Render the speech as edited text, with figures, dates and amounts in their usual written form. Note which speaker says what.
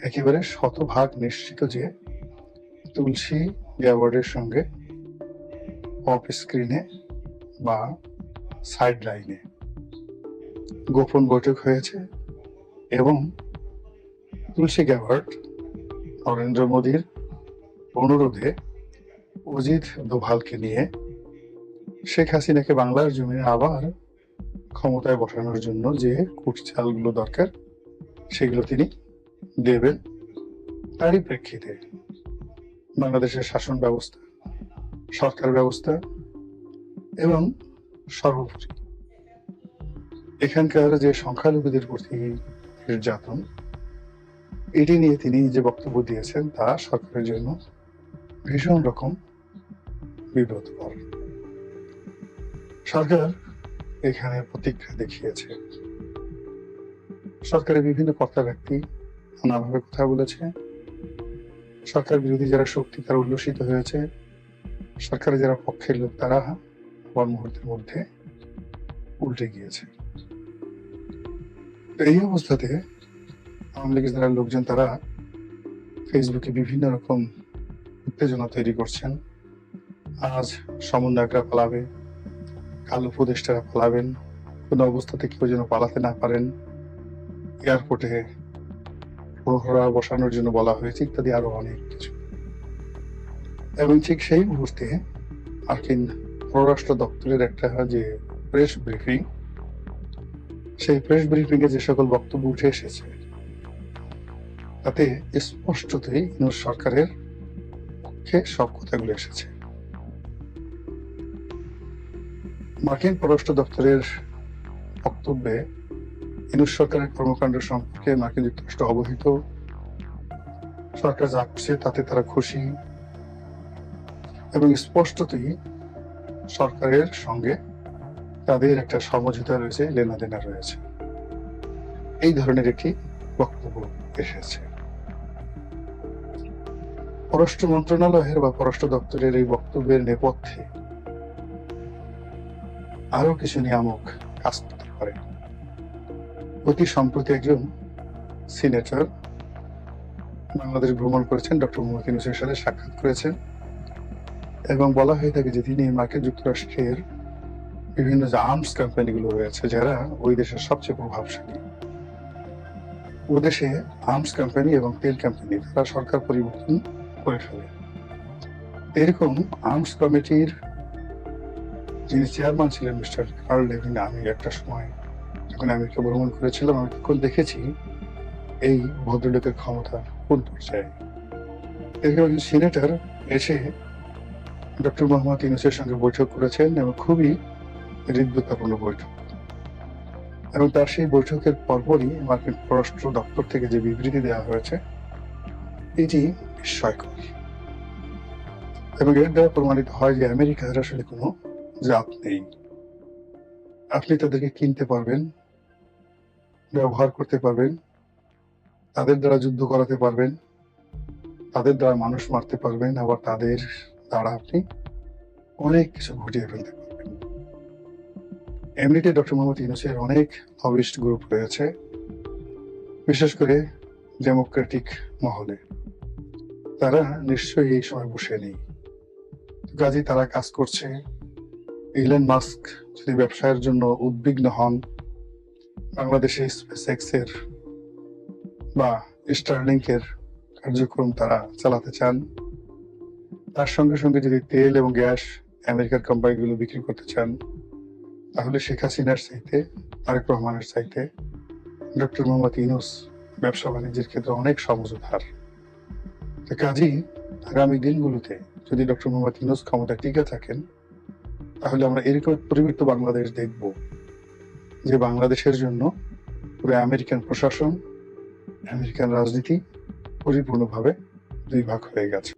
Speaker 1: একেবারে শতভাগ নিশ্চিত যে তুলসী গ্যাওয়ার্ডের সঙ্গে অফ স্ক্রিনে বা সাইড লাইনে গোপন বৈঠক হয়েছে এবং তুলসী গ্যাওয়ার্ড নরেন্দ্র মোদীর অনুরোধে অজিত দোভালকে নিয়ে শেখ হাসিনাকে বাংলার জমিনে আবার ক্ষমতায় বসানোর জন্য যে কুটচালগুলো দরকার সেগুলো তিনি দেবেন। তারই প্রেক্ষিতে বাংলাদেশের শাসন ব্যবস্থা, সরকার ব্যবস্থা এবং সর্বোপরি এখানকার যে সংখ্যালঘুদের প্রতি নির্যাতন, এটি নিয়ে তিনি যে বক্তব্য দিয়েছেন তা সরকারের জন্য ভীষণ রকম বিব্রতকর। সরকার এখানে প্রতিক্রিয়া দেখিয়েছে। সরকারের বিভিন্ন কর্তা ব্যক্তি নানাভাবে কথা বলেছে। সরকার বিরোধী যারা শক্তি তারা উল্লসিত হয়েছে। সরকারের যারা পক্ষের লোক তারা আবার মুহূর্তের মধ্যে উল্টে গিয়েছে। এই অবস্থাতে আওয়ামী লীগের যারা লোকজন তারা ফেসবুকে বিভিন্ন রকম উত্তেজনা তৈরি করছেন। আজ সমন্বয়করা পালাবে, কাল উপদেষ্টারা পালাবেন, কোনো অবস্থাতে কেউ যেন পালাতে না পারেন, এয়ারপোর্টে প্রহরা বসানোর জন্য বলা হয়েছে, ইত্যাদি আরো অনেক কিছু। এবং ঠিক সেই মুহূর্তে মার্কিন পররাষ্ট্র দপ্তরের একটা যে প্রেস ব্রিফিং, সেই প্রেস ব্রিফিং এ যে সকল বক্তব্য উঠে এসেছে তাতে স্পষ্টতই ইউনূস সরকারের পক্ষে সব কথাগুলো এসেছে। মার্কিন পররাষ্ট্র দপ্তরের বক্তব্যে ইউনূস সরকারের কর্মকাণ্ড সম্পর্কে মার্কিন যুক্তরাষ্ট্র অবহিত, সরকার যা করছে তাতে তারা খুশি এবং স্পষ্টতই সরকারের সঙ্গে তাদের একটা সমঝোতা রয়েছে, লেনাদেনা রয়েছে, এই ধরনের একটি বক্তব্য এসেছে। পররাষ্ট্র মন্ত্রণালয়ের বা পররাষ্ট্র দপ্তরের এই বক্তব্যের নেপথ্যে আরো কিছু নিয়ামক কাজ করতে পারে। অতি সম্প্রতি একজন সিনেটর বাংলাদেশ ভ্রমণ করেছেন, ডক্টর মোহাম্মদ ইউনূসের সাথে সাক্ষাৎ করেছেন এবং বলা হয়ে থাকে যে তিনি মার্কিন যুক্তরাষ্ট্রের বিভিন্ন যে আর্মস কোম্পানিগুলো রয়েছে যারা ওই দেশের সবচেয়ে প্রভাবশালী, ও দেশে আর্মস কোম্পানি এবং তেল কোম্পানি তারা সরকার পরিবর্তন করে ফেলে। এরকম আর্মস কমিটির যিনি চেয়ারম্যান ছিলেন মিস্টার কার্ল লেভিন, আমি একটা সময় যখন আমেরিকা ভ্রমণ করেছিলাম আমি তখন দেখেছি এই ভদ্রলোকের ক্ষমতা কোন পর্যায়ে। এরকম একজন সিনেটর এসে ডক্টর মোহাম্মদ ইউনূসের সঙ্গে বৈঠক করেছেন এবং খুবই হৃদ্যতাপূর্ণ বৈঠক, এবং তার সেই বৈঠকের পরপরই মার্কিন পররাষ্ট্র দপ্তর থেকে যে বিবৃতি দেওয়া হয়েছে এটি বিস্ময়কর এবং এর দ্বারা প্রমাণিত হয় যে আমেরিকার আসলে কোনো জাত নেই। আপনি তাদেরকে কিনতে পারবেন, ব্যবহার করতে পারবেন, তাদের দ্বারা যুদ্ধ করাতে পারবেন, তাদের দ্বারা মানুষ মারতে পারবেন, আবার তাদের দ্বারা আপনি অনেক কিছু ঘটিয়ে ফেলতে পারবেন। এমনিতে ডক্টর মোহাম্মদ ইউনূসের অনেক লবিস্ট গ্রুপ রয়েছে, বিশেষ করে ডেমোক্রেটিক মহলে। তারা নিশ্চয়ই এই সময় বসে নেই, কাজেই তারা কাজ করছে। ইলন মাস্ক যদি ব্যবসায়ের জন্য উদ্বিগ্ন হন, বাংলাদেশে স্পেসএক্সের বা স্টারলিংকের কার্যক্রম তারা চালাতে চান, তার সঙ্গে সঙ্গে যদি তেল এবং গ্যাস আমেরিকার কোম্পানিগুলো বিক্রি করতে চান, তাহলে শেখ হাসিনার চাইতে, তারেক রহমানের চাইতে ডক্টর মোহাম্মদ ইউনূস ব্যবসা বাণিজ্যের ক্ষেত্রে অনেক সমঝোতার। কাজেই আগামী দিনগুলোতে যদি ডক্টর মোহাম্মদ ইউনূস ক্ষমতায় টিকে থাকেন, তাহলে আমরা এরকম পরিবর্তিত বাংলাদেশ দেখব যে বাংলাদেশের জন্য পুরো আমেরিকান প্রশাসন, আমেরিকান রাজনীতি পরিপূর্ণভাবে দুই ভাগ হয়ে গেছে।